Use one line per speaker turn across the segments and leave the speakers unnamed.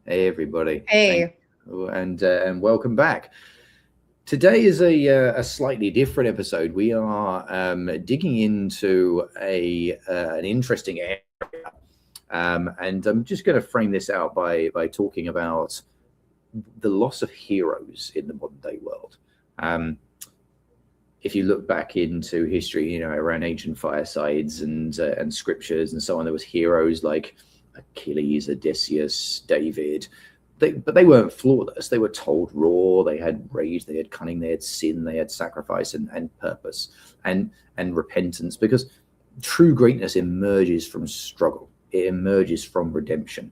Hey everybody, thank
Hey.
you, and welcome back. Today is a slightly different episode. We are digging into a an interesting area, and I'm just going to frame this out by talking about the loss of heroes in the modern day world. Um, if you look back into history, around ancient firesides and scriptures and so on, there was heroes like Achilles, Odysseus, David. But they weren't flawless. They were told raw. They had rage. They had cunning. They had sin. They had sacrifice and purpose and repentance. Because true greatness emerges from struggle. It emerges from redemption,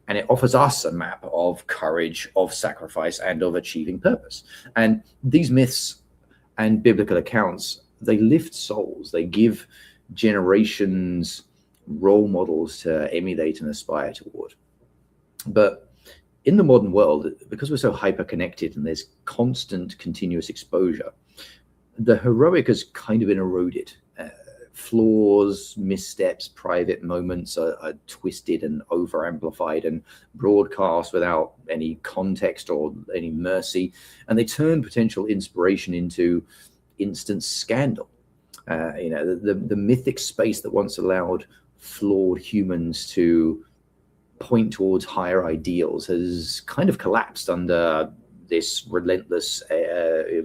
and it offers us a map of courage, of sacrifice, and of achieving purpose. And these myths and biblical accounts, they lift souls. They give generations role models to emulate and aspire toward. But in the modern world, because we're so hyper connected and there's constant continuous exposure, the heroic has kind of been eroded. Flaws, missteps, private moments are twisted and over amplified and broadcast without any context or any mercy, and they turn potential inspiration into instant scandal. The mythic space that once allowed flawed humans to point towards higher ideals has kind of collapsed under this relentless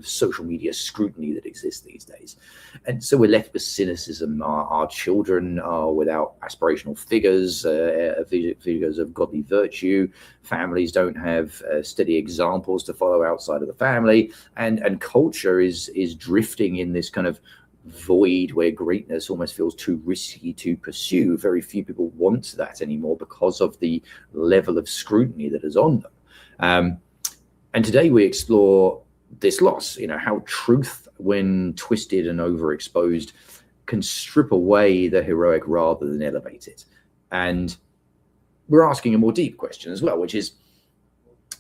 social media scrutiny that exists these days. And so we're left with cynicism. Our children are without aspirational figures of godly virtue. Families don't have steady examples to follow outside of the family. And culture is drifting in this kind of void where greatness almost feels too risky to pursue. Very few people want that anymore because of the level of scrutiny that is on them. And today we explore this loss, how truth, when twisted and overexposed, can strip away the heroic rather than elevate it. And we're asking a more deep question as well, which is,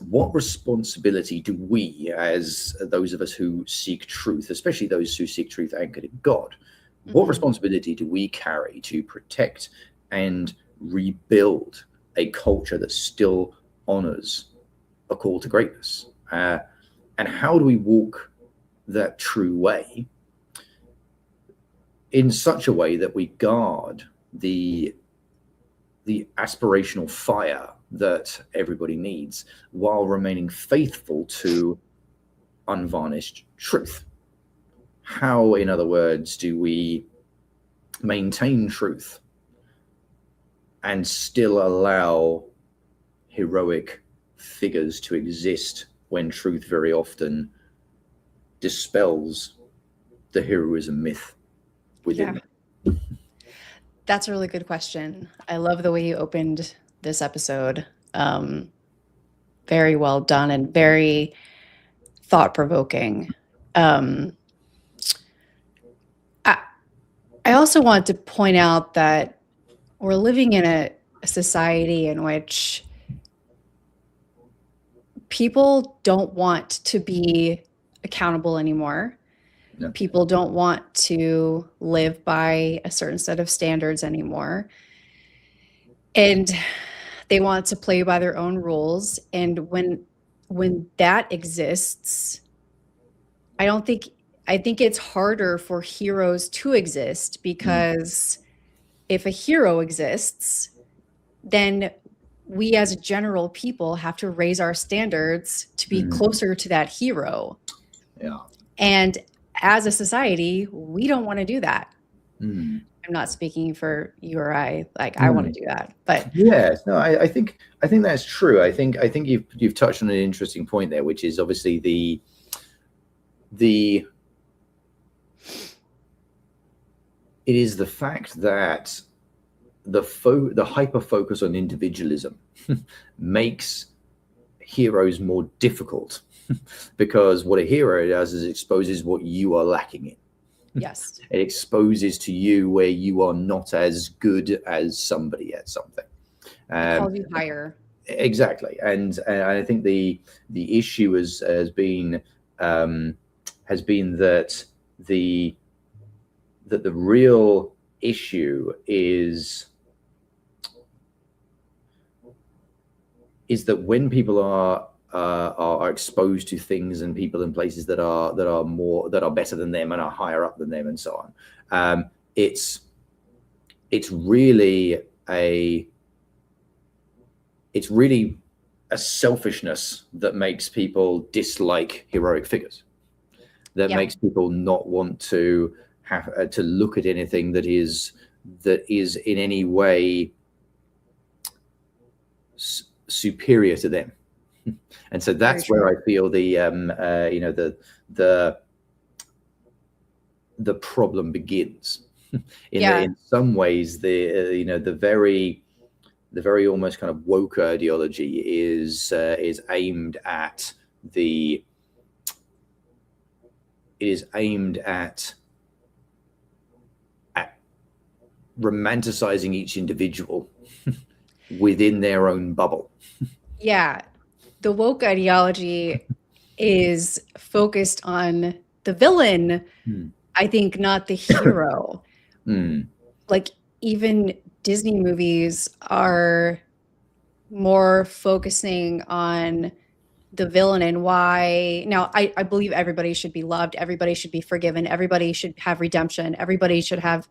what responsibility do we, as those of us who seek truth, especially those who seek truth anchored in God, what responsibility do we carry to protect and rebuild a culture that still honors a call to greatness? And how do we walk that true way in such a way that we guard the aspirational fire that everybody needs while remaining faithful to unvarnished truth? How, in other words, do we maintain truth and still allow heroic figures to exist when truth very often dispels the heroism myth within
Yeah,
them?
that's a really good question. I love the way you opened this episode. Um, Very well done and very thought-provoking. Um, I, I also want to point out that we're living in a society in which people don't want to be accountable anymore.
No.
People don't want to live by a certain set of standards anymore. And they want to play by their own rules. And when that exists, I don't think I think it's harder for heroes to exist
Mm.
because if a hero exists, then we as general people have to raise our standards to be
Mm.
closer to that hero.
Yeah.
And as a society, we don't want to do that.
Mm.
I'm not speaking for you or I, like I want
Mm.
to do that. But
Yes, no, I think that's true. I think you've touched on an interesting point there, which is obviously the it is the fact that the hyper focus on individualism makes heroes more difficult because what a hero does is exposes what you are lacking in.
yes,
It exposes to you where you are not as good as somebody at something.
it
Um,
calls you higher.
exactly, and I think the issue um, has been the that the real issue is is that when people are exposed to things and people in places that are better than them and are higher up than them and so on, it's really a selfishness that makes people dislike heroic figures, that makes people not want to have to look at anything that is in any way superior to them. And so that's where I feel the problem begins. In some ways, the very almost kind of woke ideology is aimed at romanticizing each individual within their own bubble.
Yeah. The woke ideology is focused on the villain, I think, not the hero. Like, even Disney movies are more focusing on the villain and why. Now, I believe everybody should be loved. Everybody should be forgiven. Everybody should have redemption. Everybody should have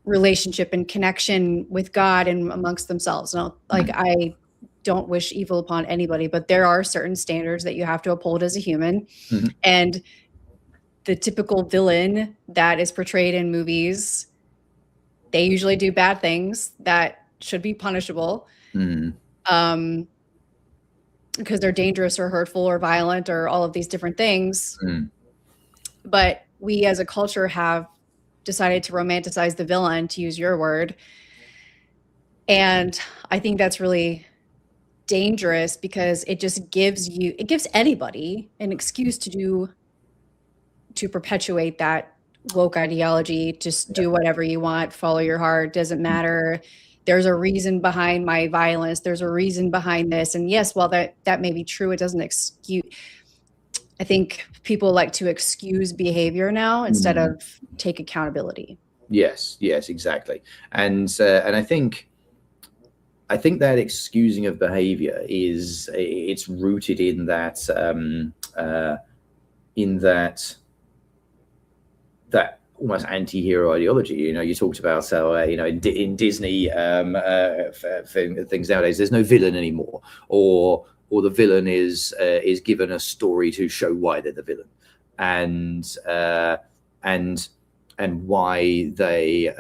relationship and connection with God and amongst themselves. Now, like, I don't wish evil upon anybody, but there are certain standards that you have to uphold as a human. And the typical villain that is portrayed in movies, they usually do bad things that should be punishable, because they're dangerous or hurtful or violent or all of these different things. But we as a culture have decided to romanticize the villain, to use your word. And I think that's really dangerous, because it just gives anybody an excuse to perpetuate that woke ideology. Just do whatever you want, follow your heart, doesn't matter. There's a reason behind my violence. There's a reason behind this. And yes, while that may be true, it doesn't excuse. I think people like to excuse behavior now instead of take accountability.
Yes, exactly. And I think that excusing of behavior it's rooted in that almost anti-hero ideology. You talked about how in Disney things nowadays, there's no villain anymore, or the villain is given a story to show why they're the villain, and why they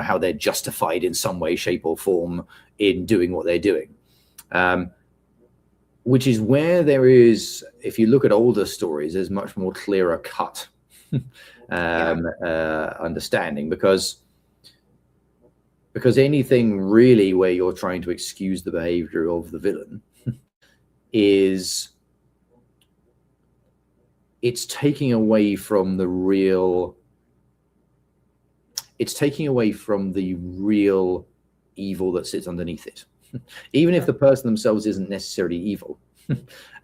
how they're justified in some way, shape, or form in doing what they're doing. Which is where there is, if you look at older stories, there's much more clearer cut understanding, because anything really where you're trying to excuse the behavior of the villain it's taking away from the real evil that sits underneath it. Even if the person themselves isn't necessarily evil,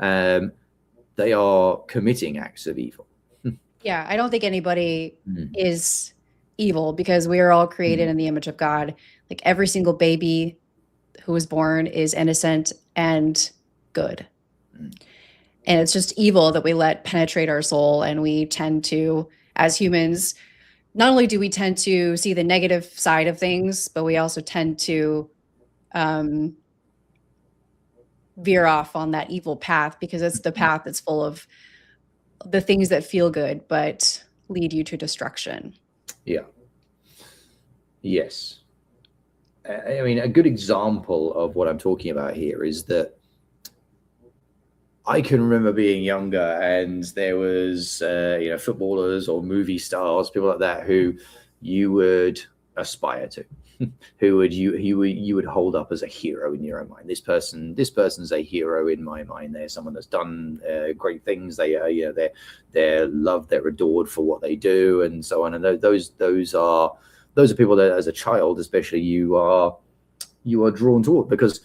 they are committing acts of evil.
Yeah, I don't think anybody is evil, because we are all created in the image of God. Like, every single baby who was born is innocent and good. And it's just evil that we let penetrate our soul. And we tend to, as humans, not only do we tend to see the negative side of things, but we also tend to veer off on that evil path, because it's the path that's full of the things that feel good but lead you to destruction.
Yeah. Yes. I mean, a good example of what I'm talking about here is that I can remember being younger, and there was footballers or movie stars, people like that, who you would aspire to, who you would hold up as a hero in your own mind. This person's a hero in my mind. They're someone that's done great things. They're loved, they're adored for what they do, and so on. And those are people that, as a child especially, you are drawn toward, because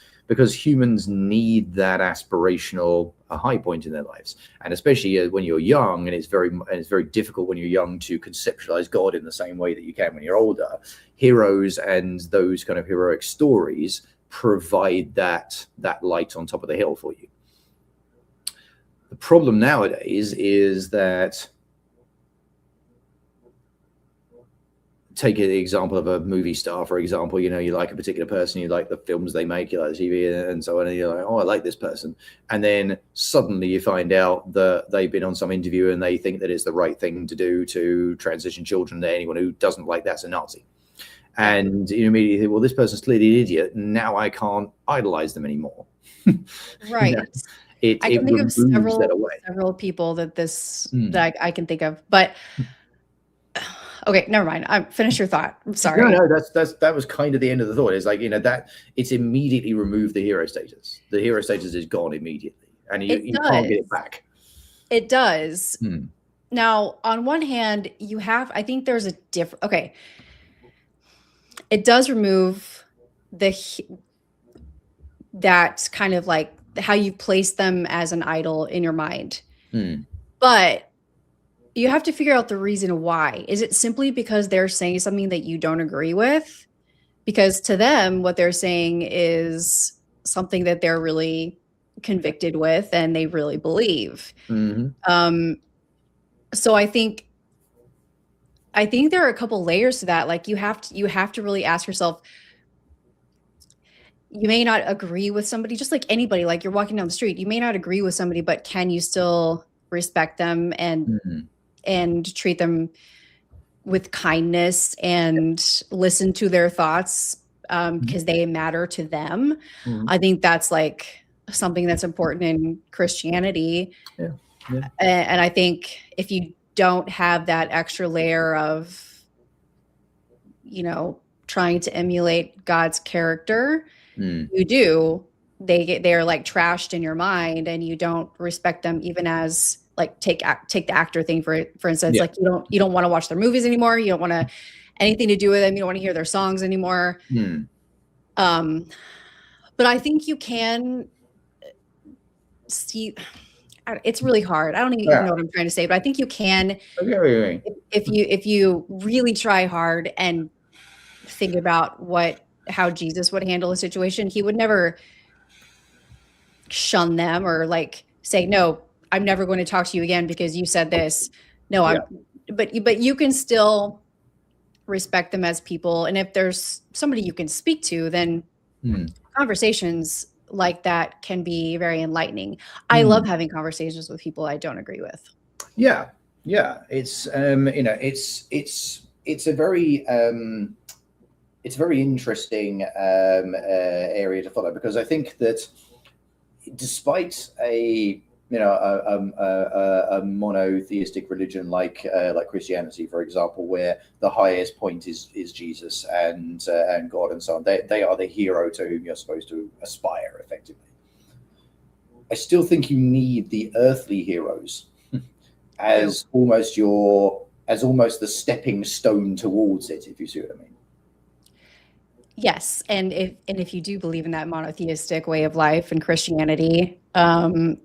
humans need that aspirational high point in their lives. And especially when you're young, and it's very difficult when you're young to conceptualize God in the same way that you can when you're older. Heroes and those kind of heroic stories provide that light on top of the hill for you. The problem nowadays is that, take the example of a movie star, for example, you like a particular person, you like the films they make, you like the TV and so on, and you're like, oh, I like this person. And then suddenly you find out that they've been on some interview and they think that it's the right thing to do to transition children. To anyone who doesn't like that's a Nazi. And you immediately think, well, this person's clearly an idiot. Now I can't idolize them anymore.
Right.
It
I can think of
that
several people that I can think of, but okay, never mind. Finish your thought. I'm sorry.
No, that was kind of the end of the thought. It's like, that it's immediately removed the hero status. The hero status is gone immediately, and you can't get it back.
It does. Now, on one hand, I think there's a different. Okay, it does remove that kind of like how you place them as an idol in your mind, but you have to figure out the reason why. Is it simply because they're saying something that you don't agree with? Because to them, what they're saying is something that they're really convicted with and they really believe. So I think there are a couple layers to that. Like you have to really ask yourself, you may not agree with somebody, just like anybody, like you're walking down the street, you may not agree with somebody, but can you still respect them and treat them with kindness and listen to their thoughts because they matter to them? I think that's like something that's important in Christianity. And I think if you don't have that extra layer of, trying to emulate God's character, they're like trashed in your mind, and you don't respect them even as, like, take the actor thing for instance. Like you don't want to watch their movies anymore. You don't want to anything to do with them. You don't want to hear their songs anymore. But I think you can see. It's really hard. I don't even know what I'm trying to say, but I think you can. If you really try hard and think about how Jesus would handle a situation, he would never shun them or like say, no, I'm never going to talk to you again because you said this. No, but you can still respect them as people. And if there's somebody you can speak to, then conversations like that can be very enlightening. I love having conversations with people I don't agree with.
Yeah. It's it's a very interesting area to follow, because I think that despite a monotheistic religion like Christianity, for example, where the highest point is Jesus and God and so on, they are the hero to whom you're supposed to aspire effectively. I still think you need the earthly heroes as almost the stepping stone towards it, if you see what I mean.
Yes, and if you do believe in that monotheistic way of life and Christianity, there's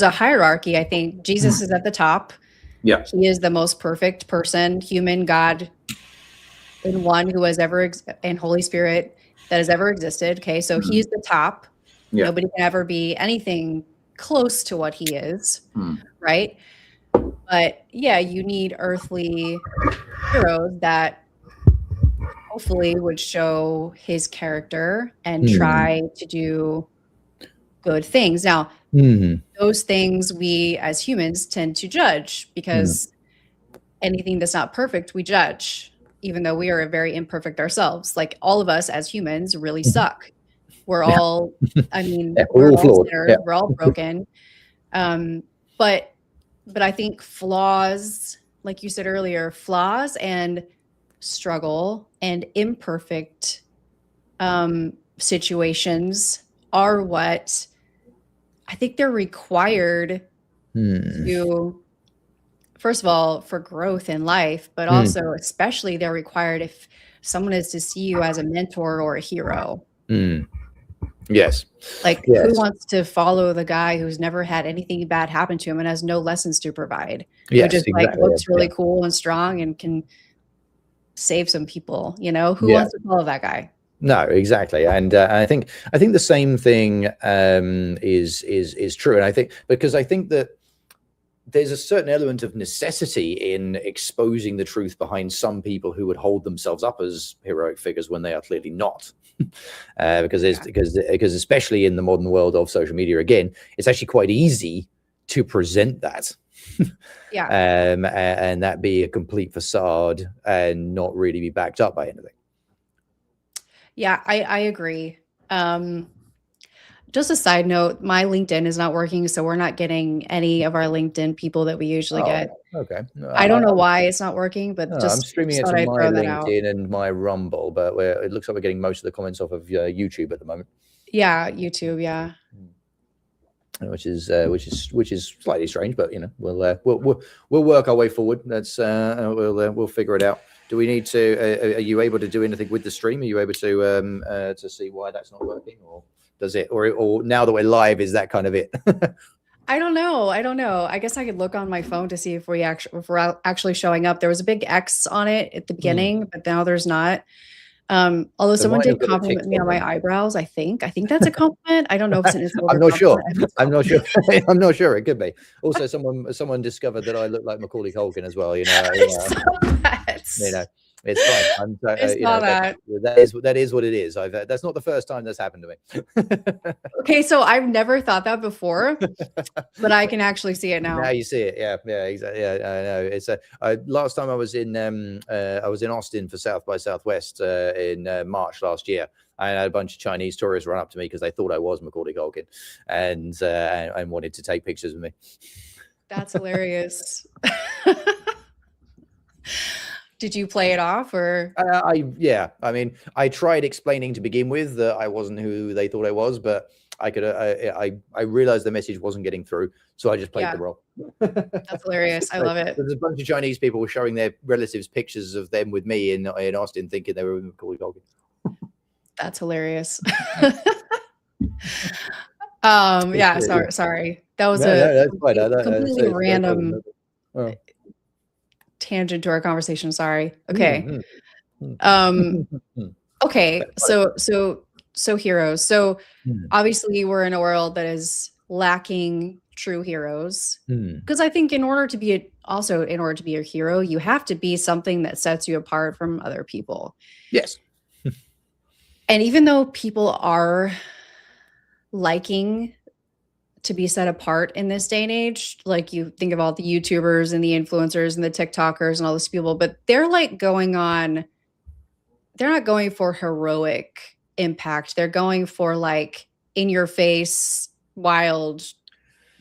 a hierarchy. I think Jesus is at the top. Yeah, he is the most perfect person, human, God in one, who has ever and Holy Spirit that has ever existed. Okay, so he's the top. Yeah. Nobody can ever be anything close to what he is, right? But yeah, you need earthly heroes that hopefully would show his character and try to do good things. Now, those things we as humans tend to judge, because anything that's not perfect, we judge, even though we are very imperfect ourselves. Like all of us as humans really suck. We're all, we're all sinners, we're all broken. But I think flaws, like you said earlier, flaws and struggle and imperfect situations are what I think they're required to, first of all, for growth in life, but also especially they're required if someone is to see you as a mentor or a hero.
Yes.
Like who wants to follow the guy who's never had anything bad happen to him and has no lessons to provide? Yes, who just exactly. Looks really cool and strong and can save some people, who wants to follow that guy?
No, exactly, and I think the same thing is true, and I think because I think that there's a certain element of necessity in exposing the truth behind some people who would hold themselves up as heroic figures when they are clearly not. Because especially in the modern world of social media, again, it's actually quite easy to present that.
Yeah.
And that be a complete facade and not really be backed up by anything.
Yeah, I agree. Just a side note, my LinkedIn is not working, so we're not getting any of our LinkedIn people that we usually get.
Okay.
I don't know why it's not working, but
I'm streaming it
thought
to
I'd
my
throw that out.
LinkedIn and my Rumble, but it looks like we're getting most of the comments off of YouTube at the moment.
Yeah, YouTube, yeah.
Which is slightly strange, but we'll work our way forward. We'll figure it out. Do we need to? Are you able to do anything with the stream? Are you able to see why that's not working, or does it, or now that we're live, is that kind of it?
I don't know. I guess I could look on my phone to see if we're actually showing up. There was a big X on it at the beginning, but now there's not. Although someone did compliment me on my eyebrows, I think that's a compliment. I don't know if it's an insult.
I'm not sure. I'm not sure. I'm not sure. It could be. Also, someone discovered that I look like Macaulay Culkin as well.
It's
fine. That is what it is. That's not the first time that's happened to me.
Okay, so I've never thought that before, but I can actually see it now.
Now you see it. Yeah, exactly. Yeah, I know. It's last time I was in Austin for South by Southwest in March last year. I had a bunch of Chinese tourists run up to me because they thought I was Macaulay Culkin and wanted to take pictures of me.
That's hilarious. Did you play it off, or?
I mean, I tried explaining to begin with that I wasn't who they thought I was, but I realized the message wasn't getting through, so I just played the role.
That's hilarious. I love it.
There's a bunch of Chinese people showing their relatives pictures of them with me in Austin, thinking they were Macaulay Culkin.
That's hilarious. Yeah, sorry. That was completely random tangent to our conversation. Sorry. Okay. Okay. So heroes. So obviously we're in a world that is lacking true heroes, because I think in order to be a hero, you have to be something that sets you apart from other people.
Yes.
And even though people are liking to be set apart in this day and age, like you think of all the YouTubers and the influencers and the TikTokers and all these people, but they're not going for heroic impact. They're going for like in your face, wild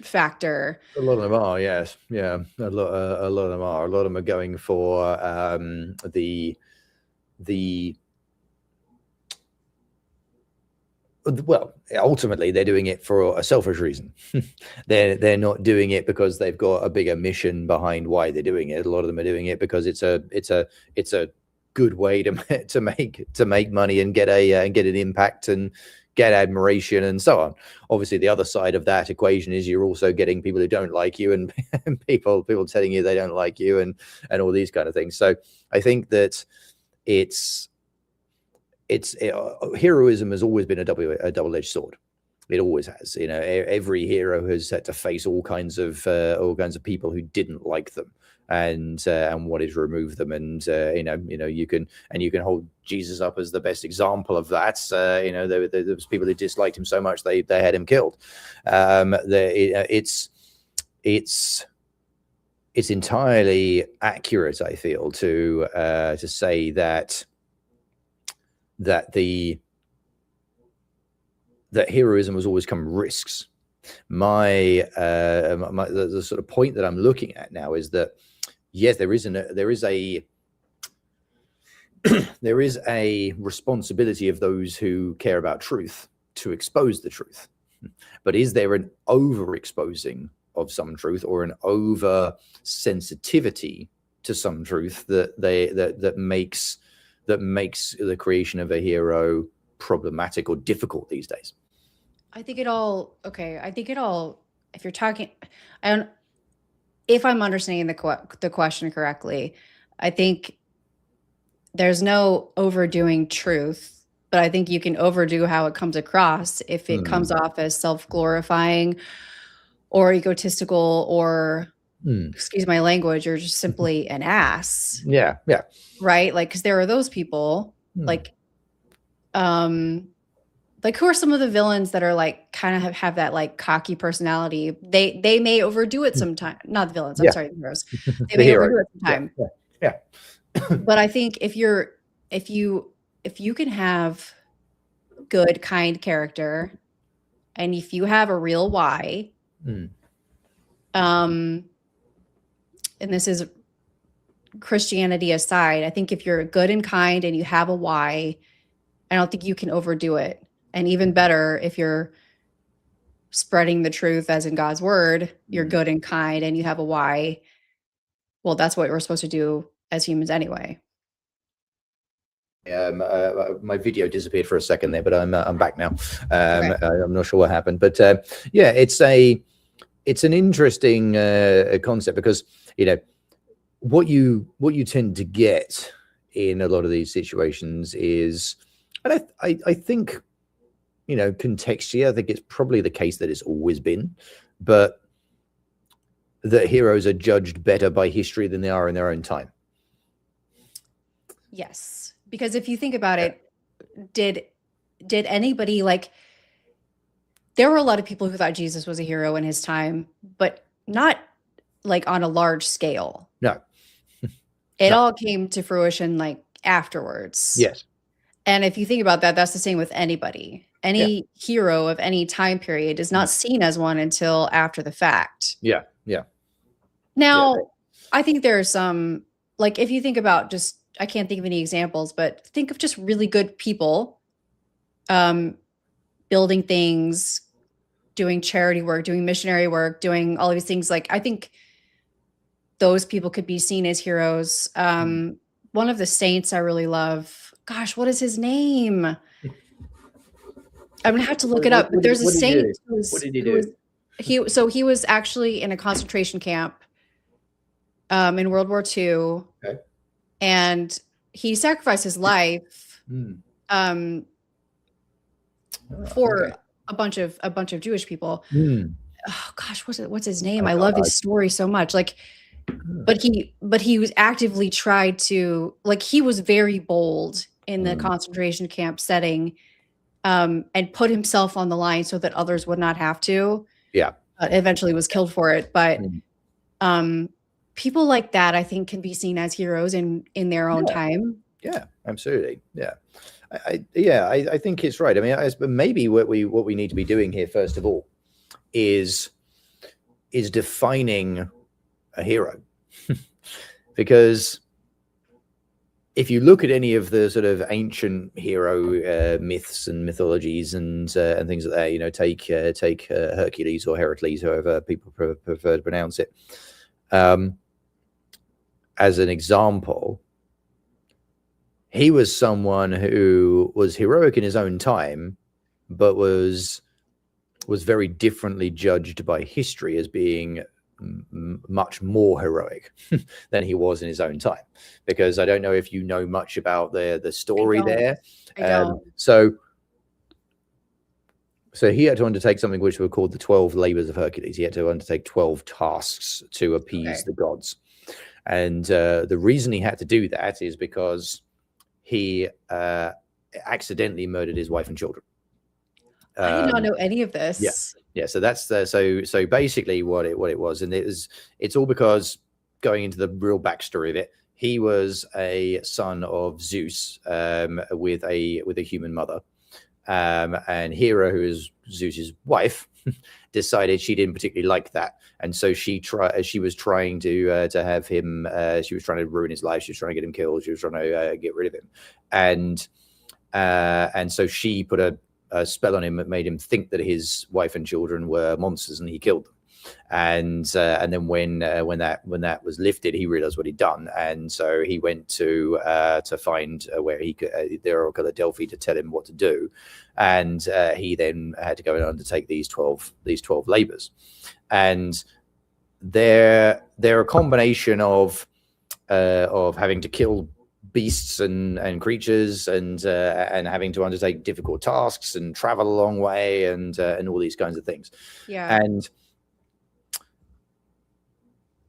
factor.
A lot of them are, yes. Yeah. A lot of them are. A lot of them are going for well, ultimately they're doing it for a selfish reason. They're not doing it because they've got a bigger mission behind why they're doing it. A lot of them are doing it because it's a good way to make money and get an impact and get admiration and so on. Obviously, the other side of that equation is you're also getting people who don't like you and people telling you they don't like you and all these kind of things. So I think that heroism has always been a double-edged sword. It always has. Every hero has had to face all kinds of people who didn't like them and wanted to remove them. And you can hold Jesus up as the best example of that. There was people who disliked him so much they had him killed. It's entirely accurate, I feel, to say that heroism has always come risks. The sort of point that I'm looking at now is that yes, there is a responsibility of those who care about truth to expose the truth, but is there an overexposing of some truth or an over sensitivity to some truth that makes the creation of a hero problematic or difficult these days?
I think it all, if you're talking, if I'm understanding the question correctly, I think there's no overdoing truth, but I think you can overdo how it comes across if it comes off as self-glorifying or egotistical or, excuse my language, or just simply an ass.
Yeah, yeah.
Right? Like, because there are those people, like who are some of the villains that are like kind of have that like cocky personality? They may overdo it sometime. Not the villains, I'm sorry, the heroes. They
The
may
hero.
overdo it sometime.
Yeah.
But I think if you can have good, kind character, and if you have a real why, and this is Christianity aside, I think if you're good and kind and you have a why, I don't think you can overdo it. And even better, if you're spreading the truth as in God's word, you're good and kind and you have a why. Well, that's what we're supposed to do as humans anyway.
My video disappeared for a second there, but I'm back now.
Okay.
I'm not sure what happened, but yeah, it's an interesting concept, because what you tend to get in a lot of these situations is, and I think contextually, I think it's probably the case that it's always been, but that heroes are judged better by history than they are in their own time.
Yes, because if you think about it, did anybody, like, there were a lot of people who thought Jesus was a hero in his time, but not like on a large scale.
No.
It all came to fruition like afterwards.
Yes.
And if you think about that, that's the same with anybody. Any hero of any time period is not seen as one until after the fact.
Yeah.
Now, I think there are some, like, if you think about just, I can't think of any examples, but think of just really good people building things, doing charity work, doing missionary work, doing all of these things. Like, I think those people could be seen as heroes. One of the saints I really love, gosh, what is his name? I'm gonna have to look it up. But there's a saint
what did he do?
He was actually in a concentration camp in World War II.
Okay.
And he sacrificed his life for a bunch of Jewish people. Oh gosh, what's his name? I love his story so much. Like, but he was actively tried to, like, he was very bold in the concentration camp setting, and put himself on the line so that others would not have to.
Yeah.
Eventually was killed for it, but people like that, I think, can be seen as heroes in their own time.
Yeah, absolutely. Yeah. I think it's right. I mean, maybe what we need to be doing here, first of all, is defining a hero. Because if you look at any of the sort of ancient hero myths and mythologies and things like that, take Hercules or Heracles, however people prefer to pronounce it, as an example, he was someone who was heroic in his own time, but was very differently judged by history as being much more heroic than he was in his own time. Because I don't know if you know much about the story there.
I don't.
So he had to undertake something which were called the 12 labors of Hercules. He had to undertake 12 tasks to appease the gods. And the reason he had to do that is because he accidentally murdered his wife and children.
I did not know any of this.
Yeah. So that's so basically what it was, and it's all because, going into the real backstory of it, he was a son of Zeus with a human mother, and Hera, who is Zeus's wife, decided she didn't particularly like that, and so she was trying to have him. She was trying to ruin his life. She was trying to get him killed. She was trying to get rid of him, and so she put a spell on him that made him think that his wife and children were monsters, and he killed them. And then when that was lifted, he realized what he'd done, and so he went to find where he could the oracle at Delphi to tell him what to do, and he then had to go and undertake these 12 labors, and they're a combination of having to kill beasts and creatures, and having to undertake difficult tasks and travel a long way, and all these kinds of things.
Yeah.
And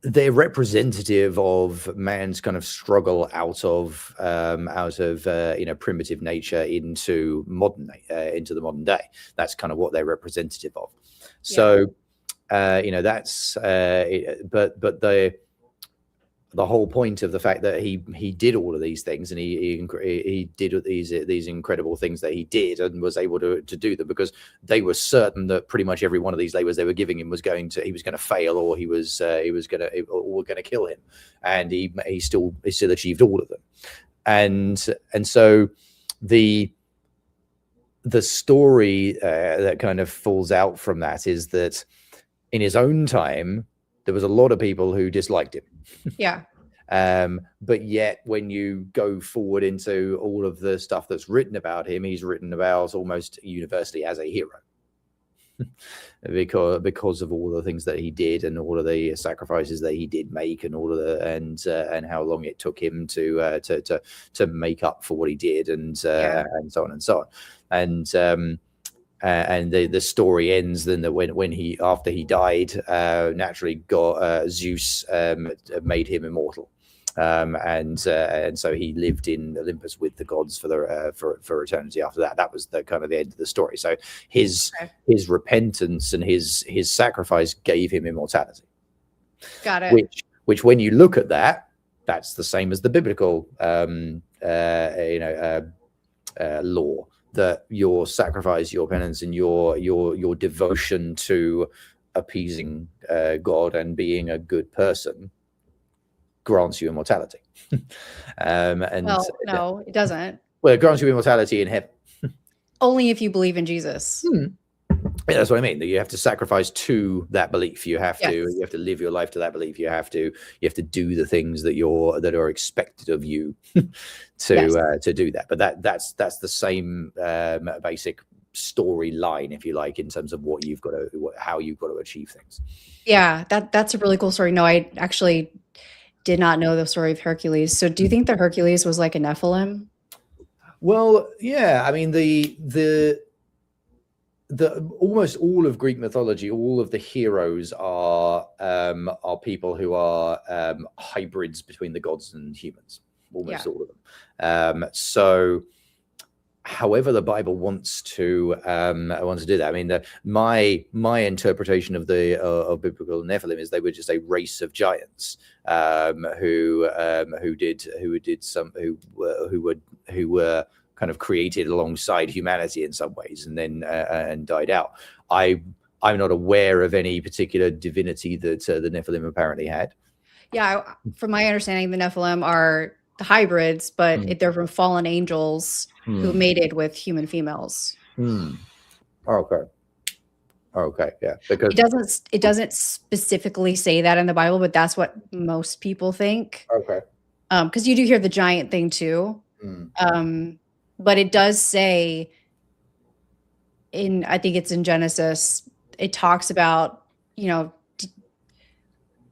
they're representative of man's kind of struggle out of primitive nature into the modern day. That's kind of what they're representative of. So that's but the whole point of the fact that he did all of these things, and he did these incredible things that he did, and was able to do them because they were certain that pretty much every one of these labors they were giving him was going to fail, or he was going to kill him, and he still achieved all of them. And so the story that kind of falls out from that is that in his own time there was a lot of people who disliked him.
Yeah.
But yet when you go forward into all of the stuff that's written about him, he's written about almost universally as a hero. because of all the things that he did, and all of the sacrifices that he did make, and all of and how long it took him to make up for what he did, and so on and so on. And the story ends then that when he, after he died, naturally Zeus made him immortal, and so he lived in Olympus with the gods for eternity after that. That was the kind of the end of the story. So his repentance and his sacrifice gave him immortality.
Got it.
Which when you look at that, that's the same as the biblical law, that your sacrifice, your penance, and your devotion to appeasing God and being a good person grants you immortality.
No, it doesn't.
Well, it grants you immortality in heaven.
Only if you believe in Jesus.
Yeah, that's what I mean. That you have to sacrifice to that belief. You have to live your life to that belief. You have to do the things that are expected of you to do that. But that's the same basic storyline, if you like, in terms of how you've got to achieve things.
Yeah, that's a really cool story. No, I actually did not know the story of Hercules. So do you think that Hercules was like a Nephilim?
Well, yeah. I mean, the almost all of Greek mythology, all of the heroes are people who are hybrids between the gods and humans. Almost all of them. So, however the Bible wants to do that. I mean, my interpretation of biblical Nephilim is they were just a race of giants who were kind of created alongside humanity in some ways, and then and died out. I'm not aware of any particular divinity that the Nephilim apparently had.
Yeah, from my understanding, the Nephilim are the hybrids, but they're from fallen angels who mated with human females.
Okay, yeah. Because
it doesn't specifically say that in the Bible, but that's what most people think.
Okay.
Because you do hear the giant thing too. But it does say I think it's in Genesis, it talks about,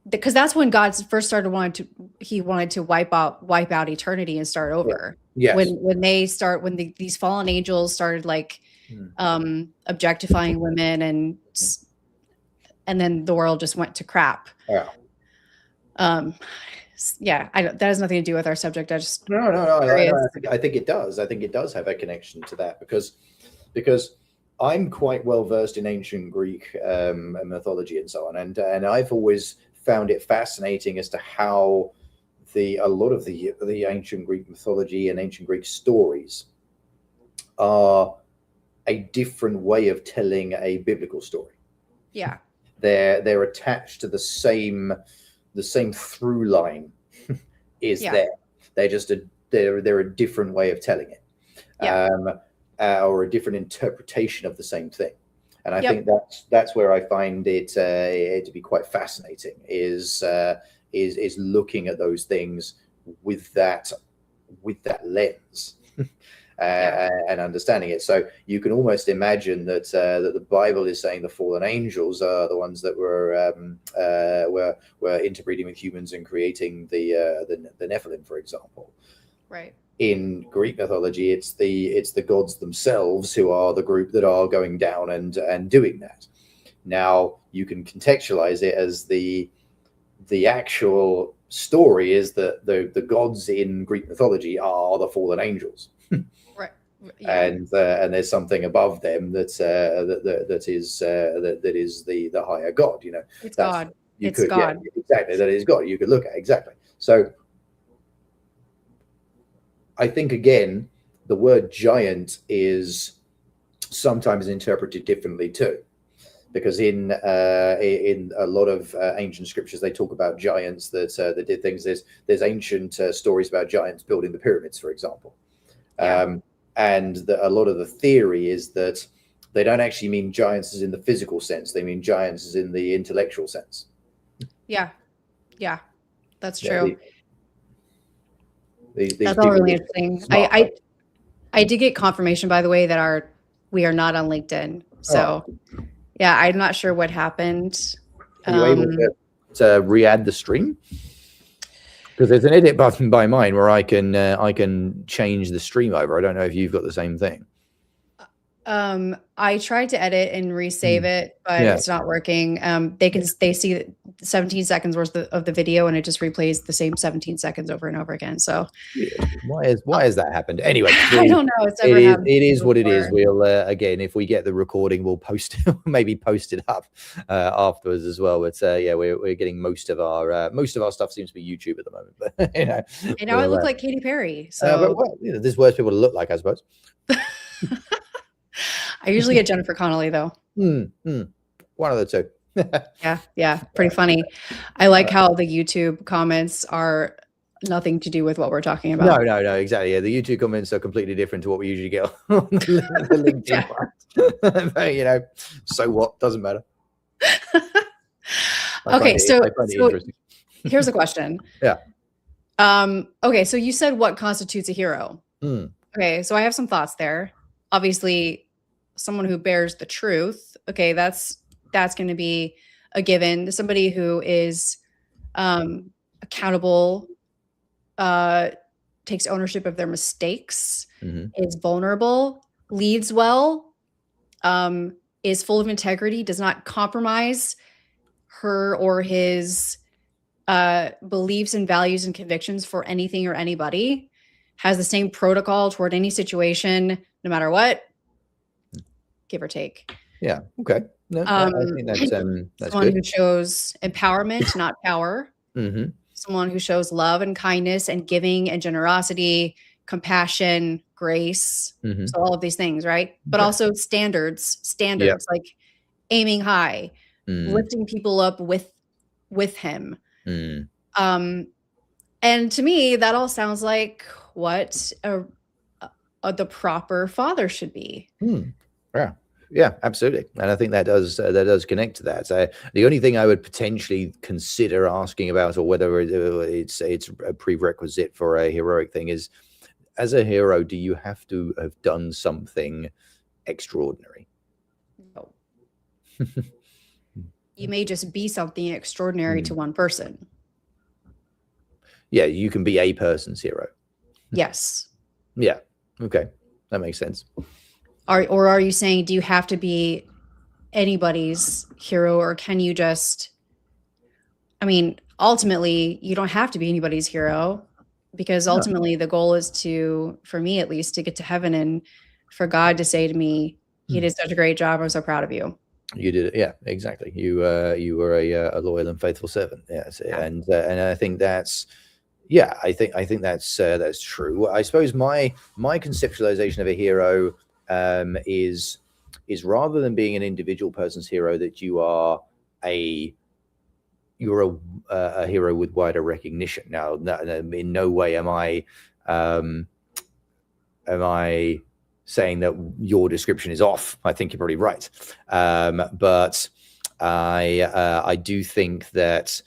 because that's when God first started he wanted to wipe out eternity and start over.
Yes.
When these fallen angels started objectifying women, and then the world just went to crap.
Yeah.
That has nothing to do with our subject. I just
no. I think it does. I think it does have a connection to that because I'm quite well versed in ancient Greek mythology and so on, and I've always found it fascinating as to how a lot of the ancient Greek mythology and ancient Greek stories are a different way of telling a biblical story.
Yeah,
they're attached to the same through line there. They're just they're a different way of telling it, or a different interpretation of the same thing. And I think that's where I find it to be quite fascinating is looking at those things with that lens. And understanding it. So you can almost imagine that the Bible is saying the fallen angels are the ones that were interbreeding with humans and creating the Nephilim, for example.
Right.
In Greek mythology, it's the gods themselves who are the group that are going down and doing that. Now you can contextualize it as the actual story is that the gods in Greek mythology are the fallen angels,
Right. Yeah.
and there's something above them that is the higher god. You know,
It's
that's
God.
you
It's
could yeah
God.
exactly that is God. You could look at exactly. So I think again, the word giant is sometimes interpreted differently too, because in a lot of ancient scriptures they talk about giants that did things. There's ancient stories about giants building the pyramids, for example,
Yeah.
and a lot of the theory is that they don't actually mean giants as in the physical sense; they mean giants as in the intellectual sense.
Yeah. Yeah. That's
Yeah,
true.
these
That's all
people
really
were
interesting.
smart.
I did get confirmation, by the way, that we are not on LinkedIn.
Oh,
So yeah, I'm not sure what happened.
are you able to re-add the stream? Because there's an edit button by mine where I can change the stream over. I don't know if you've got the same thing.
I tried to edit and resave it, but
Yeah.
it's not working. They see 17 seconds worth of the video, and it just replays the same 17 seconds over and over again. So
Why has that happened? Anyway,
I don't know. It's never happened
it is what it is.
before.
We'll again, if we get the recording, we'll post maybe post it up afterwards as well. But yeah, we're getting most of our stuff seems to be YouTube at the moment. But you know,
And now I look like Katy Perry.
but
So
well, you know, there's worse people to look like, I suppose.
I usually get Jennifer Connelly though.
One of the two.
Yeah, pretty funny. I like how the YouTube comments are nothing to do with what we're talking about.
No, exactly. Yeah, the YouTube comments are completely different to what we usually get on the LinkedIn part. But, you know, so what? Doesn't matter.
Okay, so
interesting.
Here's a question.
Yeah.
Okay, so you said what constitutes a hero? Okay, so I have some thoughts there. Obviously, someone who bears the truth. Okay, that's going to be a given. Somebody who is accountable, takes ownership of their mistakes, is vulnerable, leads well, is full of integrity, does not compromise her or his beliefs and values and convictions for anything or anybody, has the same protocol toward any situation, no matter what, give or take.
Yeah. Okay. No, I think that's
someone
good.
who shows empowerment, not power. Someone who shows love and kindness and giving and generosity, compassion, grace. So all of these things, right? But also standards, like aiming high, lifting people up with him. And to me, that all sounds like what the proper father should be.
Yeah, absolutely, and I think that does connect to that. The only thing I would potentially consider asking about, or whether it's a prerequisite for a heroic thing, is, as a hero, do you have to have done something extraordinary?
No. You may just be something extraordinary to one person.
Yeah, you can be a person's hero.
Yes.
Yeah. Okay, that makes sense.
Or are you saying, do you have to be anybody's hero, or can you just, I mean, ultimately, you don't have to be anybody's hero, because ultimately the goal is for me at least, to get to heaven and for God to say to me, you did such a great job. I'm so proud of you.
You did it. Yeah, exactly. You were a loyal and faithful servant. Yes. Yeah. And I think that's, yeah, I think that's true. I suppose my conceptualization of a hero is rather than being an individual person's hero, that you're a hero with wider recognition. Now, in no way am I saying that your description is off. I think you're probably right, but I do think that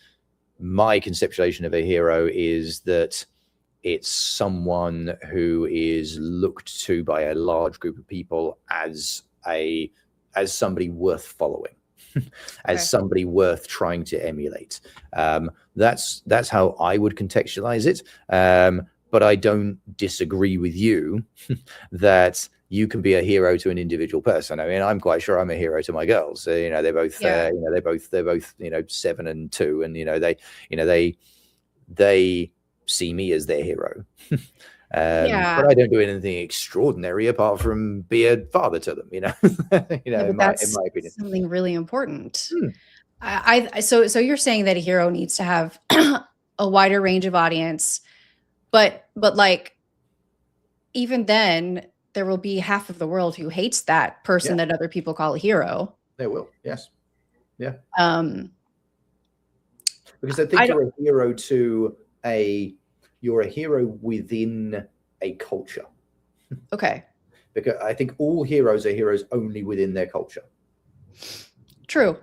my conceptualization of a hero is that it's someone who is looked to by a large group of people as somebody worth following, as somebody worth trying to emulate. That's how I would contextualize it. but I don't disagree with you that you can be a hero to an individual person. I mean, I'm quite sure I'm a hero to my girls. They're both,
Yeah.
they're both, 7 and 2, and they see me as their hero.
Yeah.
But I don't do anything extraordinary apart from be a father to them.
Yeah,
In
but
my
that's
opinion.
something really important.
Hmm.
So you're saying that a hero needs to have a wider range of audience, but like even then there will be half of the world who hates that person that other people call a hero.
They will, yes, yeah.
Um,
Because I think you're a hero within a culture.
Okay.
Because I think all heroes are heroes only within their culture.
True.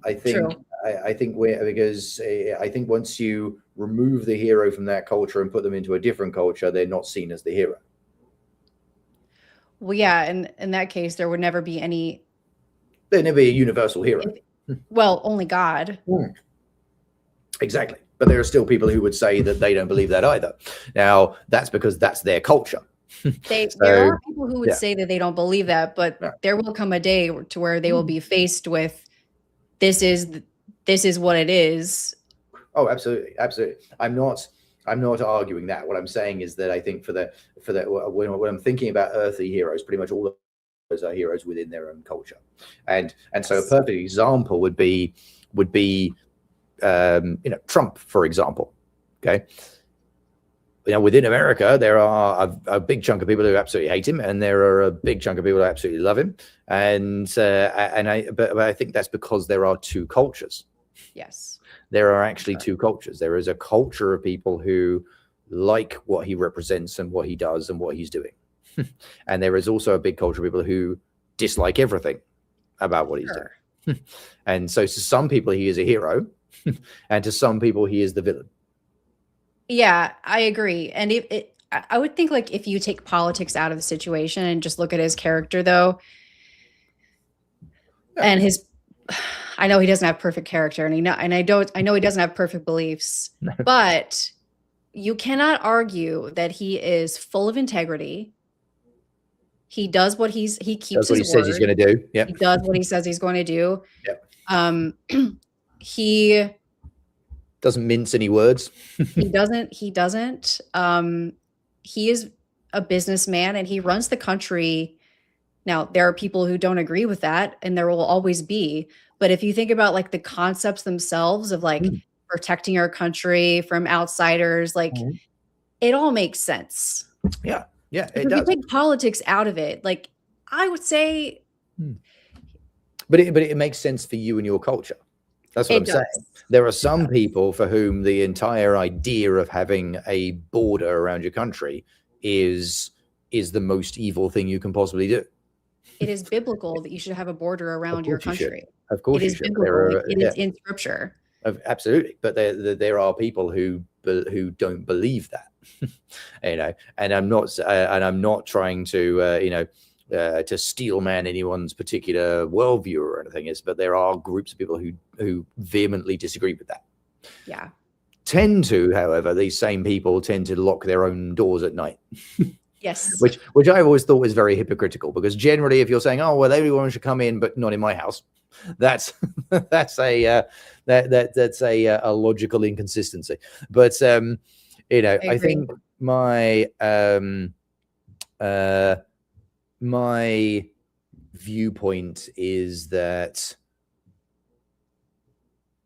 I think I think once you remove the hero from that culture and put them into a different culture, they're not seen as the hero.
Well, yeah, and in that case, there would never be any.
There'd never be a universal hero.
Well, only God.
Exactly. But there are still people who would say that they don't believe that either. Now, that's because that's their culture.
There are people who would say that they don't believe that, but there will come a day to where they will be faced with this is what it is.
Oh, absolutely, absolutely. I'm not arguing that. What I'm saying is that I think when I'm thinking about earthly heroes, pretty much all of those are heroes within their own culture, and so a perfect example would be Trump, for example. Okay. Within America, there are a big chunk of people who absolutely hate him, and there are a big chunk of people who absolutely love him. But I think that's because there are two cultures.
Yes.
There are actually two cultures. There is a culture of people who like what he represents and what he does and what he's doing. And there is also a big culture of people who dislike everything about what he's doing. And so to some people, he is a hero, and to some people, he is the villain.
Yeah, I agree. And I would think like if you take politics out of the situation and just look at his character, though, and I know he doesn't have perfect character, and I know he doesn't have perfect beliefs, but you cannot argue that he is full of integrity. He does what he keeps his word.
Says he's going to do. Yeah.
He does what he says he's going to do.
Yep.
He
doesn't mince any words.
He doesn't. He is a businessman and he runs the country. Now, there are people who don't agree with that, and there will always be. But if you think about like the concepts themselves of like protecting our country from outsiders, like it all makes sense.
Yeah. Yeah.
If you take politics out of it, like I would say.
But it makes sense for you and your culture. That's what I'm saying. There are some people for whom the entire idea of having a border around your country is the most evil thing you can possibly do.
It is biblical that you should have a border around your country.
Of course,
it is biblical. It is in scripture.
Absolutely, but there are people who don't believe that, And I'm not trying to to steel man anyone's particular worldview or anything. But there are groups of people who vehemently disagree with that.
Yeah.
However, these same people tend to lock their own doors at night.
Yes.
Which I always thought was very hypocritical, because generally, if you're saying, "Oh well, everyone should come in, but not in my house," that's a logical inconsistency. But I think my viewpoint is that